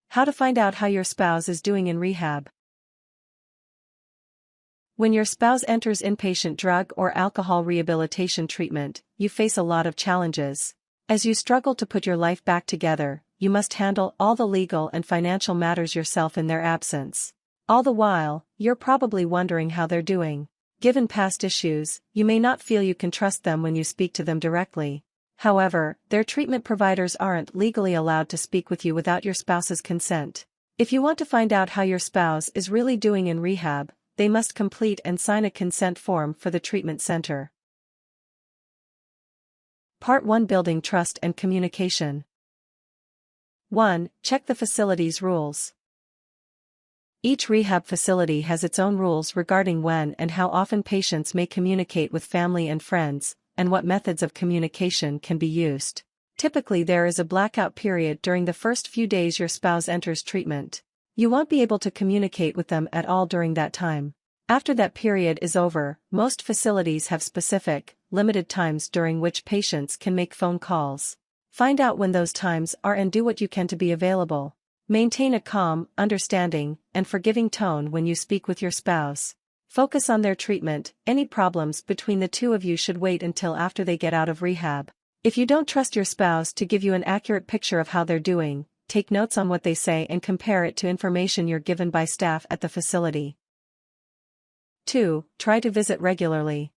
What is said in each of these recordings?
How to find out how your spouse is doing in rehab. When your spouse enters inpatient drug or alcohol rehabilitation treatment, you face a lot of challenges. As you struggle to put your life back together, you must handle all the legal and financial matters yourself in their absence. All the while, you're probably wondering how they're doing. Given past issues, you may not feel you can trust them when you speak to them directly. However, their treatment providers aren't legally allowed to speak with you without your spouse's consent. If you want to find out how your spouse is really doing in rehab, they must complete and sign a consent form for the treatment center. Part 1: Building Trust and Communication. 1. Check the facility's rules. Each rehab facility has its own rules regarding when and how often patients may communicate with family and friends, and what methods of communication can be used. Typically, there is a blackout period during the first few days your spouse enters treatment. You won't be able to communicate with them at all during that time. After that period is over, most facilities have specific, limited times during which patients can make phone calls. Find out when those times are and do what you can to be available. Maintain a calm, understanding, and forgiving tone when you speak with your spouse. Focus on their treatment. Any problems between the two of you should wait until after they get out of rehab. If you don't trust your spouse to give you an accurate picture of how they're doing, take notes on what they say and compare it to information you're given by staff at the facility. 2. Try to visit regularly.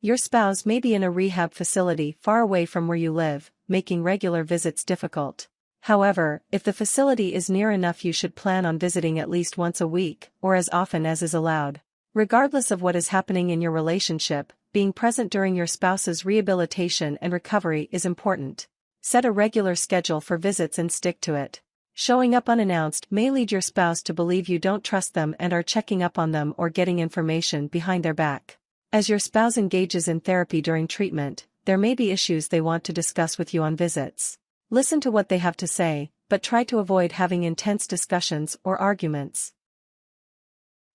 Your spouse may be in a rehab facility far away from where you live, making regular visits difficult. However, if the facility is near enough, you should plan on visiting at least once a week, or as often as is allowed. Regardless of what is happening in your relationship, being present during your spouse's rehabilitation and recovery is important. Set a regular schedule for visits and stick to it. Showing up unannounced may lead your spouse to believe you don't trust them and are checking up on them or getting information behind their back. As your spouse engages in therapy during treatment, there may be issues they want to discuss with you on visits. Listen to what they have to say, but try to avoid having intense discussions or arguments.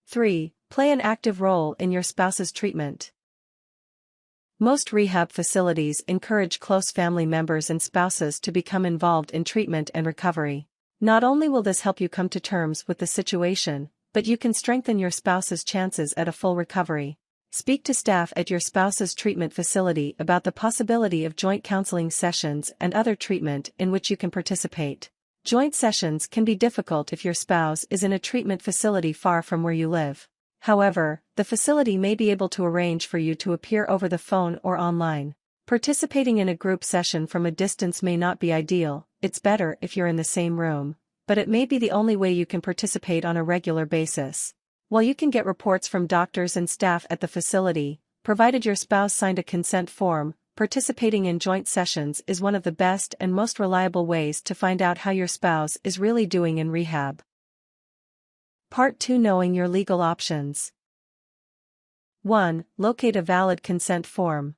3. Play an active role in your spouse's treatment. Most rehab facilities encourage close family members and spouses to become involved in treatment and recovery. Not only will this help you come to terms with the situation, but you can strengthen your spouse's chances at a full recovery. Speak to staff at your spouse's treatment facility about the possibility of joint counseling sessions and other treatment in which you can participate. Joint sessions can be difficult if your spouse is in a treatment facility far from where you live. However, the facility may be able to arrange for you to appear over the phone or online. Participating in a group session from a distance may not be ideal. It's better if you're in the same room, but it may be the only way you can participate on a regular basis. While you can get reports from doctors and staff at the facility, provided your spouse signed a consent form, participating in joint sessions is one of the best and most reliable ways to find out how your spouse is really doing in rehab. Part 2: Knowing your legal options. 1. Locate a valid consent form.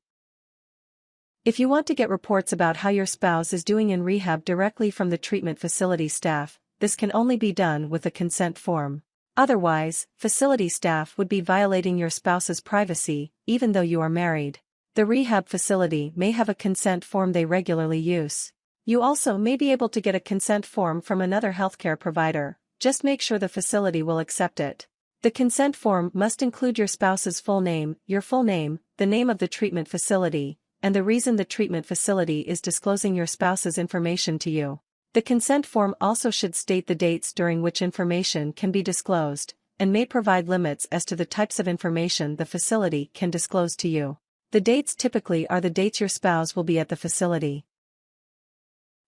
If you want to get reports about how your spouse is doing in rehab directly from the treatment facility staff, this can only be done with a consent form. Otherwise, facility staff would be violating your spouse's privacy, even though you are married. The rehab facility may have a consent form they regularly use. You also may be able to get a consent form from another healthcare provider. Just make sure the facility will accept it. The consent form must include your spouse's full name, your full name, the name of the treatment facility, and the reason the treatment facility is disclosing your spouse's information to you. The consent form also should state the dates during which information can be disclosed, and may provide limits as to the types of information the facility can disclose to you. The dates typically are the dates your spouse will be at the facility.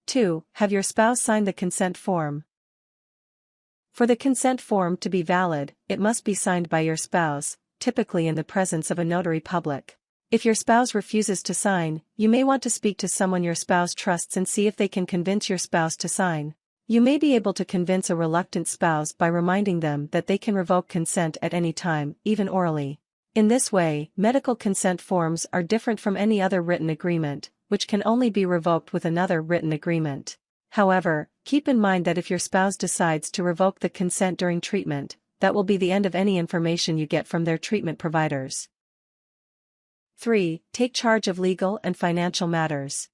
2. Have your spouse sign the consent form. For the consent form to be valid, it must be signed by your spouse, typically in the presence of a notary public. If your spouse refuses to sign, you may want to speak to someone your spouse trusts and see if they can convince your spouse to sign. You may be able to convince a reluctant spouse by reminding them that they can revoke consent at any time, even orally. In this way, medical consent forms are different from any other written agreement, which can only be revoked with another written agreement. However, keep in mind that if your spouse decides to revoke the consent during treatment, that will be the end of any information you get from their treatment providers. 3. Take charge of legal and financial matters.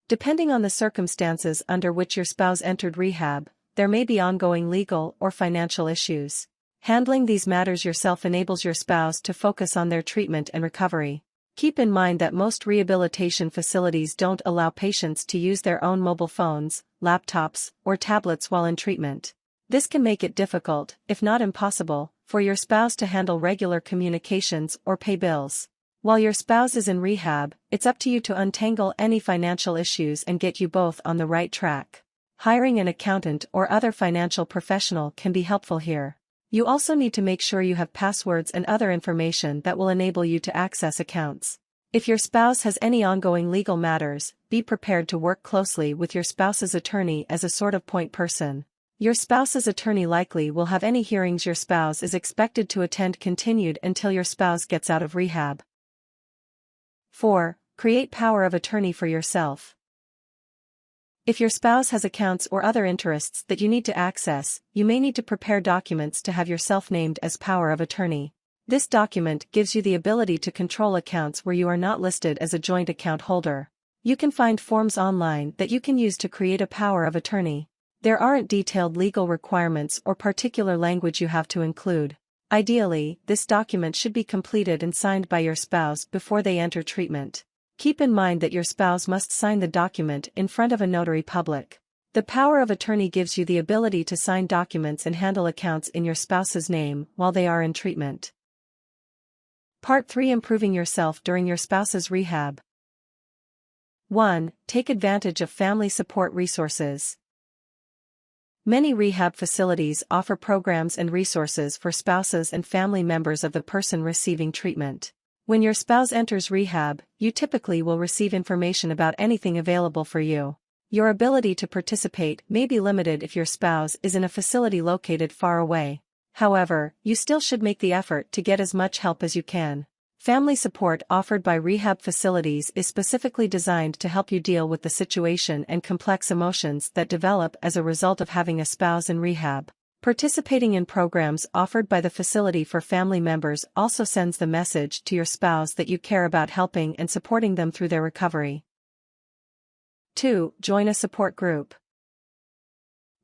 Depending on the circumstances under which your spouse entered rehab, there may be ongoing legal or financial issues. Handling these matters yourself enables your spouse to focus on their treatment and recovery. Keep in mind that most rehabilitation facilities don't allow patients to use their own mobile phones, laptops, or tablets while in treatment. This can make it difficult, if not impossible, for your spouse to handle regular communications or pay bills. While your spouse is in rehab, it's up to you to untangle any financial issues and get you both on the right track. Hiring an accountant or other financial professional can be helpful here. You also need to make sure you have passwords and other information that will enable you to access accounts. If your spouse has any ongoing legal matters, be prepared to work closely with your spouse's attorney as a sort of point person. Your spouse's attorney likely will have any hearings your spouse is expected to attend continued until your spouse gets out of rehab. 4. Create power of attorney for yourself. If your spouse has accounts or other interests that you need to access, you may need to prepare documents to have yourself named as power of attorney. This document gives you the ability to control accounts where you are not listed as a joint account holder. You can find forms online that you can use to create a power of attorney. There aren't detailed legal requirements or particular language you have to include. Ideally, this document should be completed and signed by your spouse before they enter treatment. Keep in mind that your spouse must sign the document in front of a notary public. The power of attorney gives you the ability to sign documents and handle accounts in your spouse's name while they are in treatment. Part 3. Improving yourself during your spouse's rehab. 1. Take advantage of family support resources. Many rehab facilities offer programs and resources for spouses and family members of the person receiving treatment. When your spouse enters rehab, you typically will receive information about anything available for you. Your ability to participate may be limited if your spouse is in a facility located far away. However, you still should make the effort to get as much help as you can. Family support offered by rehab facilities is specifically designed to help you deal with the situation and complex emotions that develop as a result of having a spouse in rehab. Participating in programs offered by the facility for family members also sends the message to your spouse that you care about helping and supporting them through their recovery. 2. Join a support group.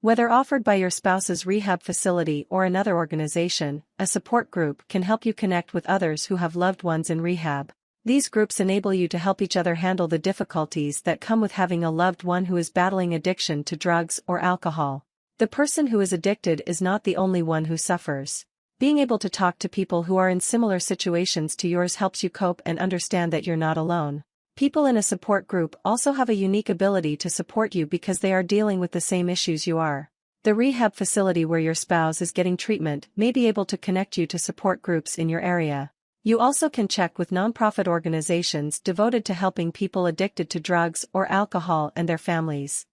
Whether offered by your spouse's rehab facility or another organization, a support group can help you connect with others who have loved ones in rehab. These groups enable you to help each other handle the difficulties that come with having a loved one who is battling addiction to drugs or alcohol. The person who is addicted is not the only one who suffers. Being able to talk to people who are in similar situations to yours helps you cope and understand that you're not alone. People in a support group also have a unique ability to support you because they are dealing with the same issues you are. The rehab facility where your spouse is getting treatment may be able to connect you to support groups in your area. You also can check with nonprofit organizations devoted to helping people addicted to drugs or alcohol and their families.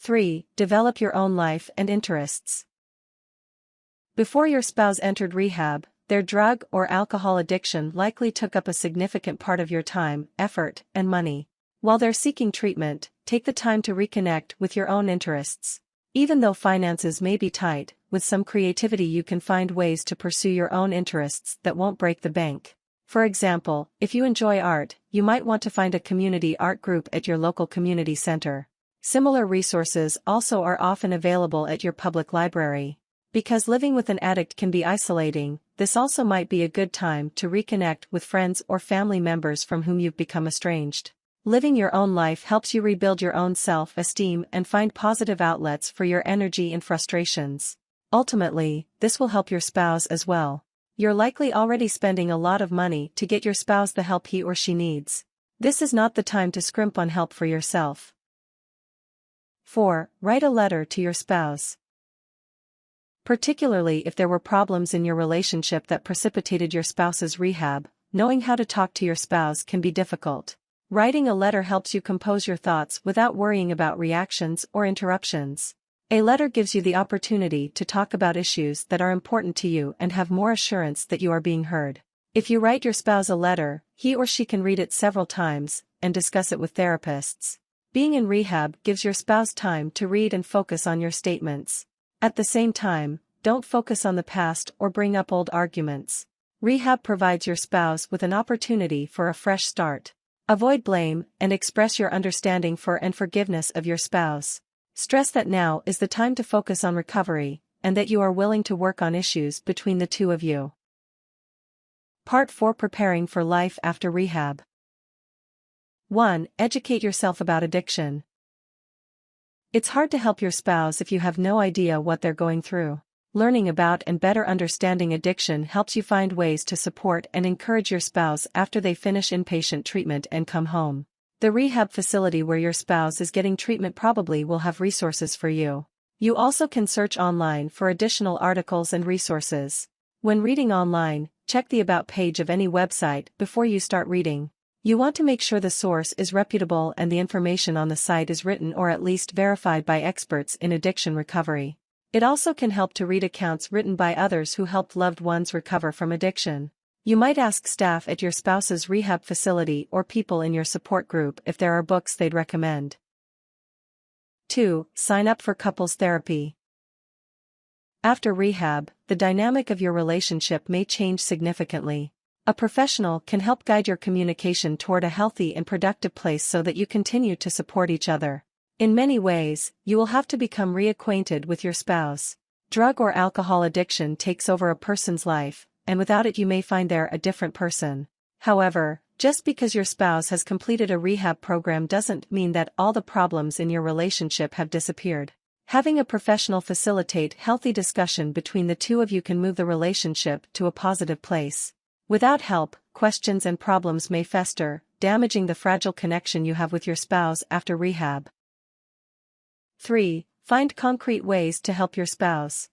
3. Develop your own life and interests. Before your spouse entered rehab, their drug or alcohol addiction likely took up a significant part of your time, effort, and money. While they're seeking treatment, take the time to reconnect with your own interests. Even though finances may be tight, with some creativity you can find ways to pursue your own interests that won't break the bank. For example, if you enjoy art, you might want to find a community art group at your local community center. Similar resources also are often available at your public library. Because living with an addict can be isolating, this also might be a good time to reconnect with friends or family members from whom you've become estranged. Living your own life helps you rebuild your own self-esteem and find positive outlets for your energy and frustrations. Ultimately, this will help your spouse as well. You're likely already spending a lot of money to get your spouse the help he or she needs. This is not the time to scrimp on help for yourself. 4. Write a letter to your spouse. Particularly if there were problems in your relationship that precipitated your spouse's rehab, knowing how to talk to your spouse can be difficult. Writing a letter helps you compose your thoughts without worrying about reactions or interruptions. A letter gives you the opportunity to talk about issues that are important to you and have more assurance that you are being heard. If you write your spouse a letter, he or she can read it several times and discuss it with therapists. Being in rehab gives your spouse time to read and focus on your statements. At the same time, don't focus on the past or bring up old arguments. Rehab provides your spouse with an opportunity for a fresh start. Avoid blame and express your understanding for and forgiveness of your spouse. Stress that now is the time to focus on recovery, and that you are willing to work on issues between the two of you. Part 4: Preparing for life after rehab. 1. Educate yourself about addiction. It's hard to help your spouse if you have no idea what they're going through. Learning about and better understanding addiction helps you find ways to support and encourage your spouse after they finish inpatient treatment and come home. The rehab facility where your spouse is getting treatment probably will have resources for you. You also can search online for additional articles and resources. When reading online, check the About page of any website before you start reading. You want to make sure the source is reputable and the information on the site is written or at least verified by experts in addiction recovery. It also can help to read accounts written by others who helped loved ones recover from addiction. You might ask staff at your spouse's rehab facility or people in your support group if there are books they'd recommend. 2. Sign up for couples therapy. After rehab, the dynamic of your relationship may change significantly. A professional can help guide your communication toward a healthy and productive place so that you continue to support each other. In many ways, you will have to become reacquainted with your spouse. Drug or alcohol addiction takes over a person's life, and without it you may find they're a different person. However, just because your spouse has completed a rehab program doesn't mean that all the problems in your relationship have disappeared. Having a professional facilitate healthy discussion between the two of you can move the relationship to a positive place. Without help, questions and problems may fester, damaging the fragile connection you have with your spouse after rehab. 3. Find concrete ways to help your spouse.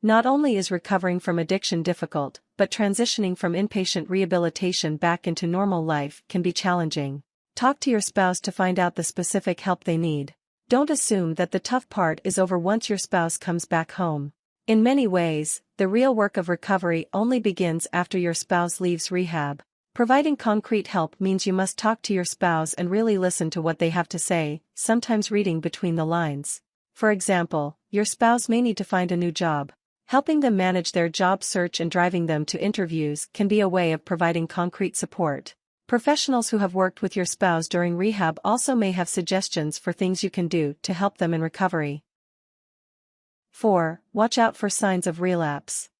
Not only is recovering from addiction difficult, but transitioning from inpatient rehabilitation back into normal life can be challenging. Talk to your spouse to find out the specific help they need. Don't assume that the tough part is over once your spouse comes back home. In many ways, the real work of recovery only begins after your spouse leaves rehab. Providing concrete help means you must talk to your spouse and really listen to what they have to say, sometimes reading between the lines. For example, your spouse may need to find a new job. Helping them manage their job search and driving them to interviews can be a way of providing concrete support. Professionals who have worked with your spouse during rehab also may have suggestions for things you can do to help them in recovery. 4. Watch out for signs of relapse.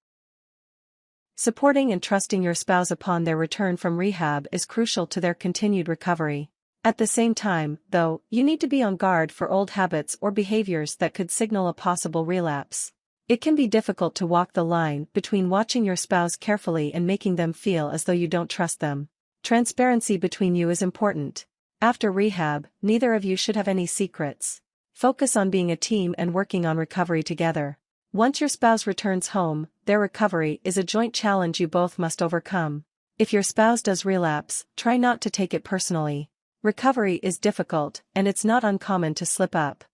Supporting and trusting your spouse upon their return from rehab is crucial to their continued recovery. At the same time, though, you need to be on guard for old habits or behaviors that could signal a possible relapse. It can be difficult to walk the line between watching your spouse carefully and making them feel as though you don't trust them. Transparency between you is important. After rehab, neither of you should have any secrets. Focus on being a team and working on recovery together. Once your spouse returns home, their recovery is a joint challenge you both must overcome. If your spouse does relapse, try not to take it personally. Recovery is difficult, and it's not uncommon to slip up.